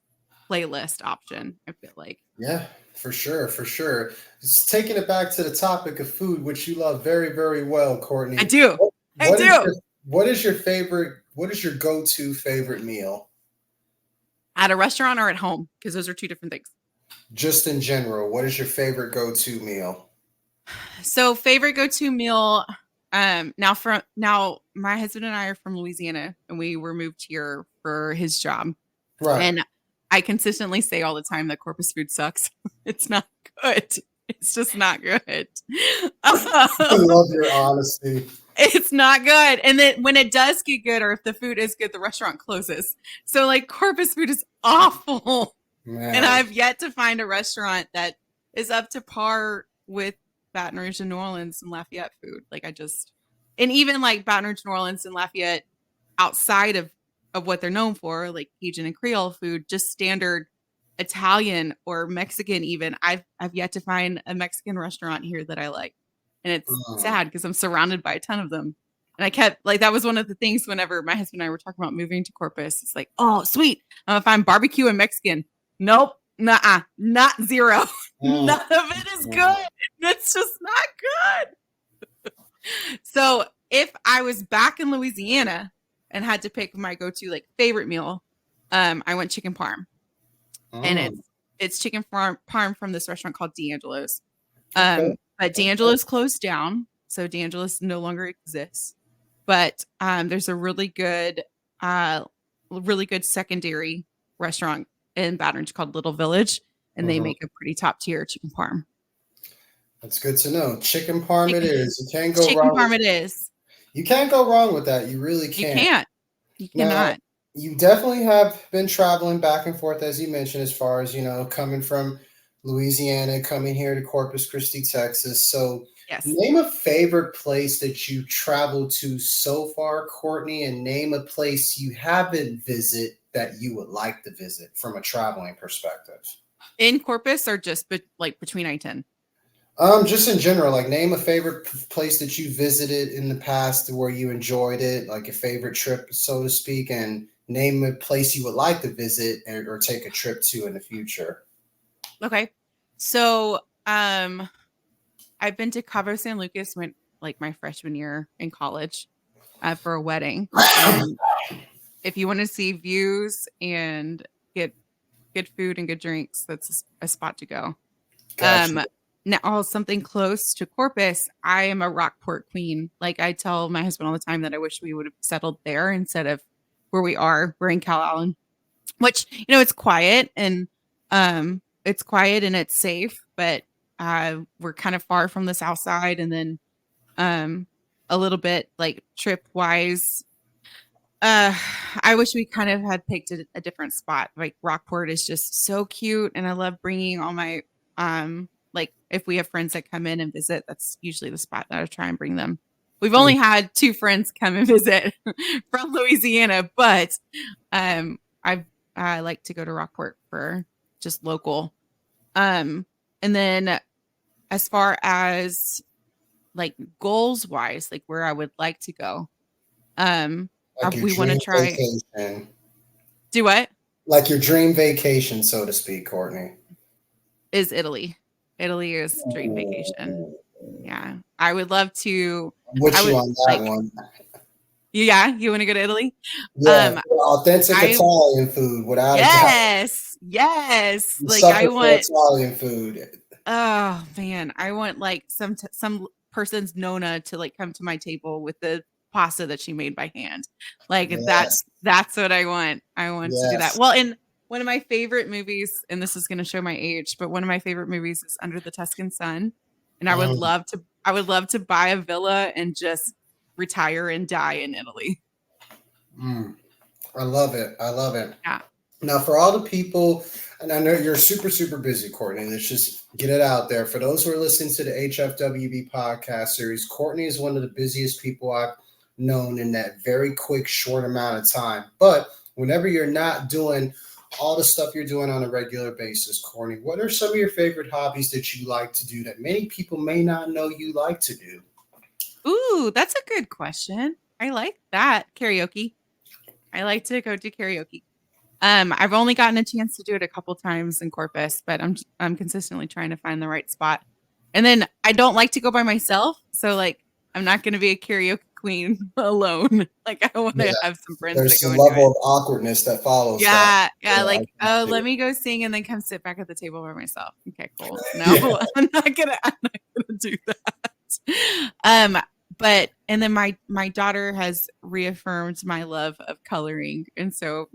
[SPEAKER 2] playlist option. I feel like.
[SPEAKER 1] Yeah, for sure, for sure. Just taking it back to the topic of food, which you love very, very well, Courtney.
[SPEAKER 2] I do.
[SPEAKER 1] What,
[SPEAKER 2] I
[SPEAKER 1] what is
[SPEAKER 2] do.
[SPEAKER 1] your what is your favorite? What is your go-to favorite meal?
[SPEAKER 2] At a restaurant or at home, because those are two different things.
[SPEAKER 1] Just in general, what is your favorite go-to meal?
[SPEAKER 2] So favorite go-to meal. Now my husband and I are from Louisiana, and we were moved here for his job.
[SPEAKER 1] Right.
[SPEAKER 2] And I consistently say all the time that Corpus food sucks. It's not good. It's just not good.
[SPEAKER 1] I love your honesty.
[SPEAKER 2] It's not good. And then when it does get good, or if the food is good, the restaurant closes. So like Corpus food is awful.
[SPEAKER 1] Man.
[SPEAKER 2] And I've yet to find a restaurant that is up to par with Baton Rouge and New Orleans and Lafayette food. And even like Baton Rouge, New Orleans and Lafayette outside of what they're known for, like Cajun and Creole food, just standard Italian or Mexican even. I've yet to find a Mexican restaurant here that I like. And it's sad because I'm surrounded by a ton of them. And I kept like, that was one of the things whenever my husband and I were talking about moving to Corpus. It's like, oh, sweet. I'm gonna find barbecue and Mexican. Nope. Nuh-uh. Not zero. None of it is good. It's just not good. So if I was back in Louisiana and had to pick my go-to like favorite meal, I went chicken parm. And it's chicken parm from this restaurant called D'Angelo's. But D'Angelo's closed down, so D'Angelo's no longer exists. But there's a really good secondary restaurant in Baton Rouge called Little Village, and they make a pretty top tier chicken parm.
[SPEAKER 1] That's good to know. Chicken parm it is. You can't go
[SPEAKER 2] chicken
[SPEAKER 1] wrong.
[SPEAKER 2] Chicken parm it is.
[SPEAKER 1] You can't go wrong with that. You really can't.
[SPEAKER 2] You can't. You cannot.
[SPEAKER 1] Now, you definitely have been traveling back and forth, as you mentioned, as far as, coming from Louisiana, coming here to Corpus Christi, Texas. So
[SPEAKER 2] yes.
[SPEAKER 1] Name a favorite place that you traveled to so far, Courtney, and name a place you haven't visited that you would like to visit from a traveling perspective.
[SPEAKER 2] In Corpus or just between I-10?
[SPEAKER 1] Just in general, like name a favorite place that you visited in the past where you enjoyed it, like a favorite trip, so to speak, and name a place you would like to visit or take a trip to in the future.
[SPEAKER 2] Okay. So, I've been to Cabo San Lucas when like my freshman year in college for a wedding. And if you want to see views and get good food and good drinks, that's a spot to go.
[SPEAKER 1] Gotcha.
[SPEAKER 2] Now something close to Corpus, I am a Rockport queen. Like I tell my husband all the time that I wish we would have settled there instead of where we are. We're in Calallen, which, it's quiet and it's safe, but we're kind of far from the south side. And then a little bit like trip wise, I wish we kind of had picked a different spot. Like Rockport is just so cute, and I love bringing all my like if we have friends that come in and visit, that's usually the spot that I try and bring them. We've only had 2 friends come and visit from Louisiana, but I like to go to Rockport for just local. And then as far as like goals wise, like where I would like to go,
[SPEAKER 1] like
[SPEAKER 2] we want to try
[SPEAKER 1] vacation.
[SPEAKER 2] Do what?
[SPEAKER 1] Like your dream vacation, so to speak, Courtney.
[SPEAKER 2] Is Italy. Italy is dream vacation. Yeah. I would love to.
[SPEAKER 1] I'm with you on that one.
[SPEAKER 2] Yeah, you want to go to Italy?
[SPEAKER 1] Yeah, authentic Italian food without
[SPEAKER 2] yes, like I want
[SPEAKER 1] Italian food.
[SPEAKER 2] Oh man, I want like some person's nonna to like come to my table with the pasta that she made by hand. Like
[SPEAKER 1] Yes.
[SPEAKER 2] that's what I want. I want to do that.
[SPEAKER 1] Yes.
[SPEAKER 2] Well, and one of my favorite movies, and this is going to show my age, but one of my favorite movies is Under the Tuscan Sun. And I would love to buy a villa and just retire and die in Italy.
[SPEAKER 1] I love it. I love it.
[SPEAKER 2] Yeah.
[SPEAKER 1] Now, for all the people, and I know you're super, super busy, Courtney, let's just get it out there. For those who are listening to the HFWB Podcast Series, Courtney is one of the busiest people I've known in that very quick, short amount of time. But whenever you're not doing all the stuff you're doing on a regular basis, Courtney, what are some of your favorite hobbies that you like to do that many people may not know you like to do?
[SPEAKER 2] Ooh, that's a good question. I like that. Karaoke. I like to go do karaoke. I've only gotten a chance to do it a couple times in Corpus, but I'm consistently trying to find the right spot. And then I don't like to go by myself, so like I'm not going to be a karaoke queen alone. Like I want to have some friends.
[SPEAKER 1] There's
[SPEAKER 2] that go
[SPEAKER 1] some level of awkwardness that follows.
[SPEAKER 2] Yeah, that. Like let me go sing and then come sit back at the table by myself. Okay, cool. No, I'm not gonna do that. But and then my daughter has reaffirmed my love of coloring, and so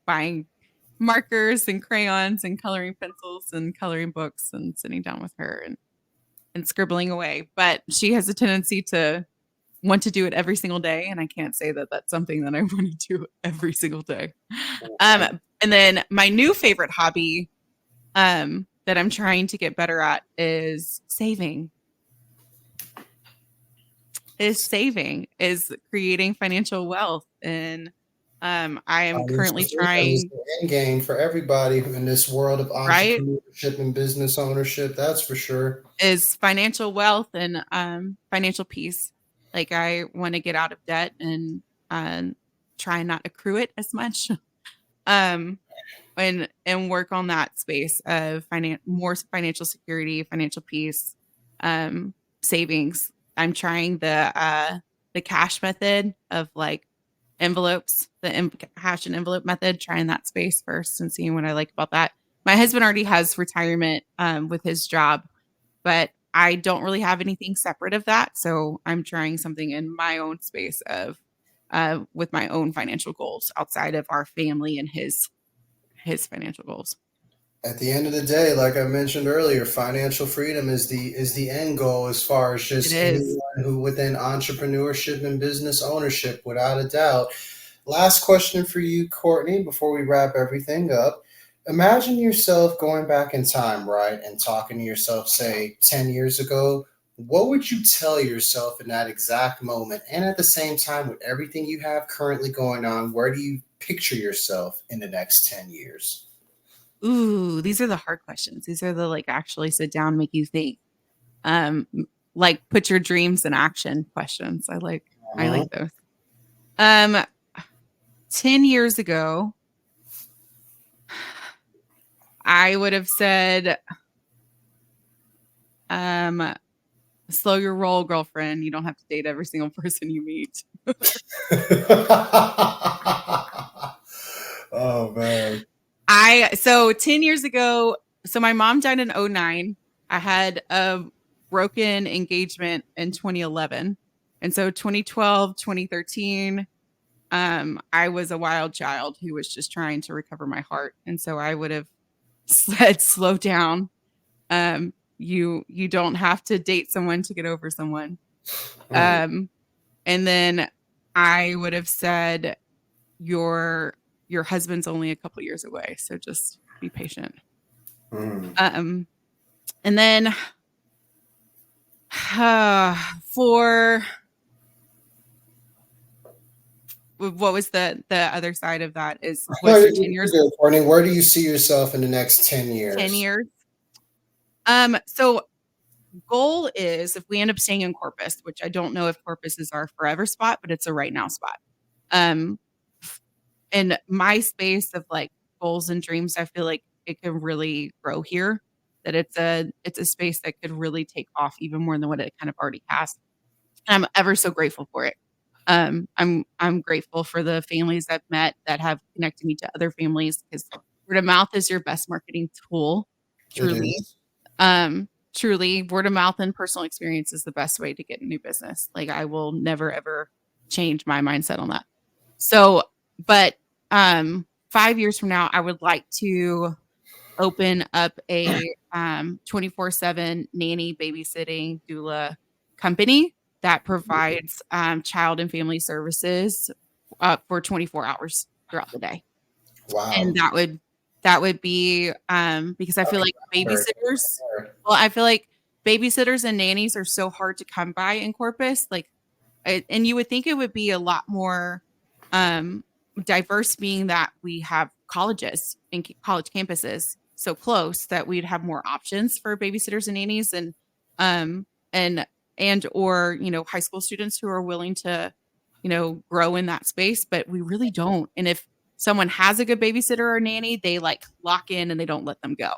[SPEAKER 2] buying markers and crayons and coloring pencils and coloring books and sitting down with her and scribbling away. But she has a tendency to want to do it every single day, and I can't say that that's something that I want to do every single day. And then my new favorite hobby that I'm trying to get better at is saving. Is creating financial wealth. And I am currently trying
[SPEAKER 1] the end game for everybody in this world of entrepreneurship and business ownership. That's for sure.
[SPEAKER 2] Is financial wealth and financial peace. Like I want to get out of debt and try and not accrue it as much. And work on that space of more financial security, financial peace, savings. I'm trying the cash method of like envelopes, the cash and envelope method, trying that space first and seeing what I like about that. My husband already has retirement with his job, but I don't really have anything separate of that. So I'm trying something in my own space of with my own financial goals outside of our family and his financial goals.
[SPEAKER 1] At the end of the day, like I mentioned earlier, financial freedom is the end goal as far as just anyone who within entrepreneurship and business ownership, without a doubt. Last question for you, Courtney, before we wrap everything up. Imagine yourself going back in time, right, and talking to yourself, say, 10 years ago. What would you tell yourself in that exact moment? And at the same time, with everything you have currently going on, where do you picture yourself in the next 10 years?
[SPEAKER 2] Ooh, these are the hard questions. These are the like actually sit down, make you think. Like put your dreams in action questions. I like those. 10 years ago, I would have said, slow your roll, girlfriend. You don't have to date every single person you meet.
[SPEAKER 1] Oh man.
[SPEAKER 2] So 10 years ago, so my mom died in 2009. I had a broken engagement in 2011. And so 2012, 2013, I was a wild child who was just trying to recover my heart. And so I would have said, slow down. You don't have to date someone to get over someone. And then I would have said, your husband's only a couple years away, so just be patient. And then for what was the other side of that is 10 years.
[SPEAKER 1] Courtney, where do you see yourself in the next 10 years?
[SPEAKER 2] 10 years. So goal is if we end up staying in Corpus, which I don't know if Corpus is our forever spot, but it's a right now spot. And my space of like goals and dreams, I feel like it can really grow here. That it's a space that could really take off even more than what it kind of already has. And I'm ever so grateful for it. I'm grateful for the families I've met that have connected me to other families because word of mouth is your best marketing tool. Truly. Truly, word of mouth and personal experience is the best way to get a new business. Like I will never, ever change my mindset on that. So, but 5 years from now, I would like to open up a 24/7 nanny babysitting doula company that provides child and family services for 24 hours throughout the day.
[SPEAKER 1] Wow.
[SPEAKER 2] And that would be because I feel like I feel like babysitters and nannies are so hard to come by in Corpus. Like, and you would think it would be a lot more diverse, being that we have colleges and college campuses so close that we'd have more options for babysitters and nannies, and or, you know, high school students who are willing to, you know, grow in that space, but we really don't. And if someone has a good babysitter or nanny, they like lock in and they don't let them go.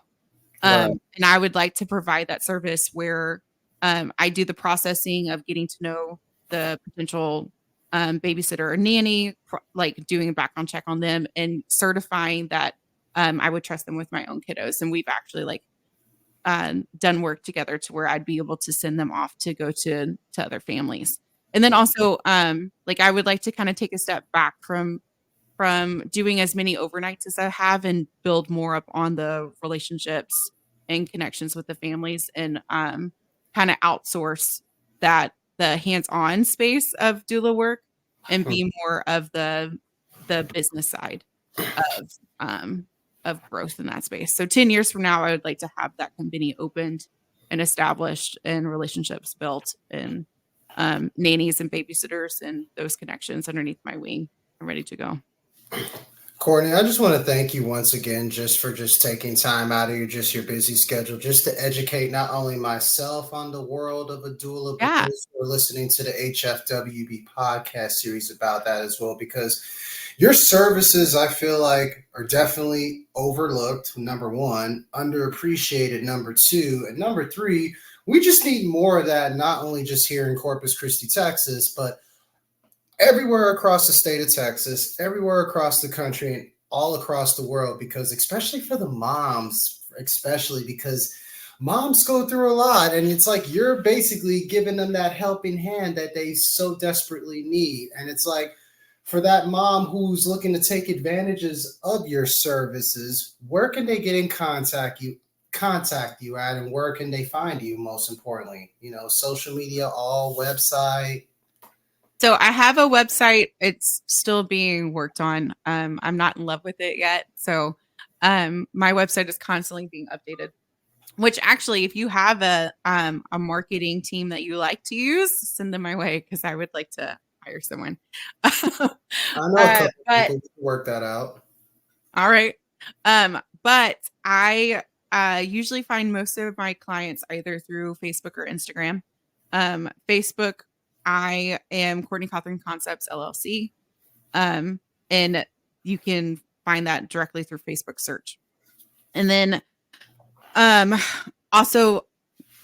[SPEAKER 2] And I would like to provide that service where I do the processing of getting to know the potential babysitter or nanny, like doing a background check on them and certifying that I would trust them with my own kiddos. And we've actually like done work together to where I'd be able to send them off to go to other families. And then also like I would like to kind of take a step back from doing as many overnights as I have and build more up on the relationships and connections with the families, and kind of outsource that the hands-on space of doula work and be more of the business side of growth in that space. So 10 years from now, I would like to have that company opened and established and relationships built, and nannies and babysitters and those connections underneath my wing are ready to go.
[SPEAKER 1] Courtney, I just want to thank you once again for taking time out of your busy schedule just to educate not only myself on the world of a doula, but those who are listening to the HFWB Podcast Series about that as well, because your services, I feel like, are definitely overlooked, number one, underappreciated, number two, and number three, we just need more of that, not only just here in Corpus Christi, Texas, but everywhere across the state of Texas, everywhere across the country, and all across the world, because especially for the moms, because moms go through a lot, and it's like you're basically giving them that helping hand that they so desperately need. And it's like, for that mom who's looking to take advantages of your services, where can they get in contact you at, and where can they find you, most importantly? You know, social media, all website.
[SPEAKER 2] So I have a website. It's still being worked on. I'm not in love with it yet. So my website is constantly being updated, which actually, if you have a marketing team that you like to use, send them my way, because I would like to hire someone.
[SPEAKER 1] I know a couple people to work that out.
[SPEAKER 2] All right. But I usually find most of my clients either through Facebook or Instagram. Facebook, I am Courtney Cotharn Concepts LLC. And you can find that directly through Facebook search. And then also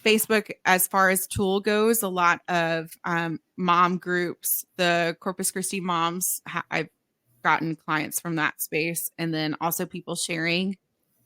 [SPEAKER 2] Facebook, as far as tool goes, a lot of mom groups, the Corpus Christi moms, I've gotten clients from that space. And then also people sharing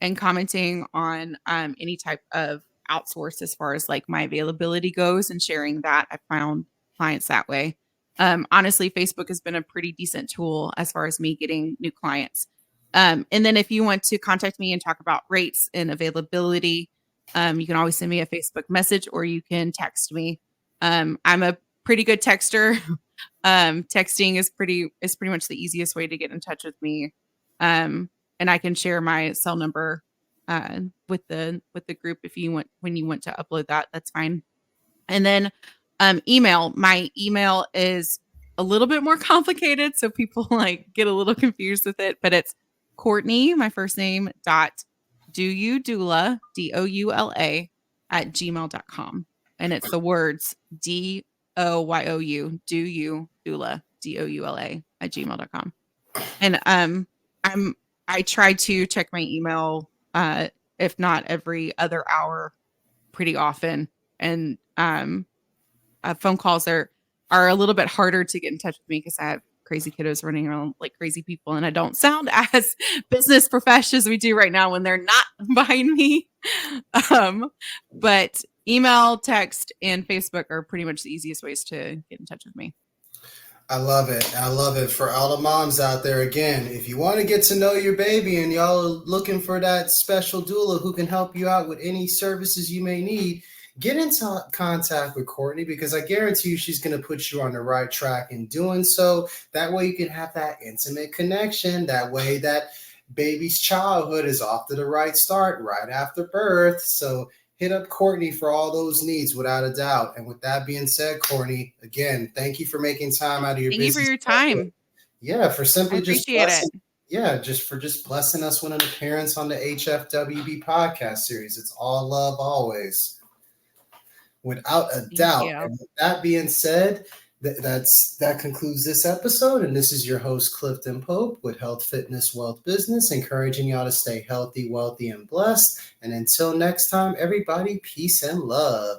[SPEAKER 2] and commenting on any type of outsource as far as like my availability goes, and sharing that. I found clients that way. Honestly, Facebook has been a pretty decent tool as far as me getting new clients. And then if you want to contact me and talk about rates and availability, you can always send me a Facebook message, or you can text me. I'm a pretty good texter. Texting is pretty much the easiest way to get in touch with me. And I can share my cell number with the group when you want to upload that. That's fine. And then email. My email is a little bit more complicated, so people like get a little confused with it, but it's Courtney, my first name, doula, DOULA @gmail.com. And it's the words DOYOU, doula, DOULA @gmail.com. And I try to check my email if not every other hour, pretty often. And phone calls are a little bit harder to get in touch with me, because I have crazy kiddos running around like crazy people, and I don't sound as business professional as we do right now when they're not behind me. But email, text, and Facebook are pretty much the easiest ways to get in touch with me.
[SPEAKER 1] I love it. I love it. For all the moms out there, again, if you want to get to know your baby and y'all are looking for that special doula who can help you out with any services you may need, get into contact with Courtney, because I guarantee you she's going to put you on the right track in doing so. That way you can have that intimate connection. That way that baby's childhood is off to the right start right after birth. So hit up Courtney for all those needs, without a doubt. And with that being said, Courtney, again, thank you for making time out of your
[SPEAKER 2] Thank you for
[SPEAKER 1] busy
[SPEAKER 2] your
[SPEAKER 1] schedule.
[SPEAKER 2] time.
[SPEAKER 1] Yeah, for simply
[SPEAKER 2] I
[SPEAKER 1] just
[SPEAKER 2] appreciate
[SPEAKER 1] blessing.
[SPEAKER 2] it.
[SPEAKER 1] Yeah, just blessing us with an appearance on the HFWB Podcast Series. It's all love always, without a
[SPEAKER 2] Thank
[SPEAKER 1] doubt.
[SPEAKER 2] you.
[SPEAKER 1] And with that being said, that concludes this episode. And this is your host, Clifton Pope, with Health, Fitness, Wealth, Business, encouraging y'all to stay healthy, wealthy, and blessed. And until next time, everybody, peace and love.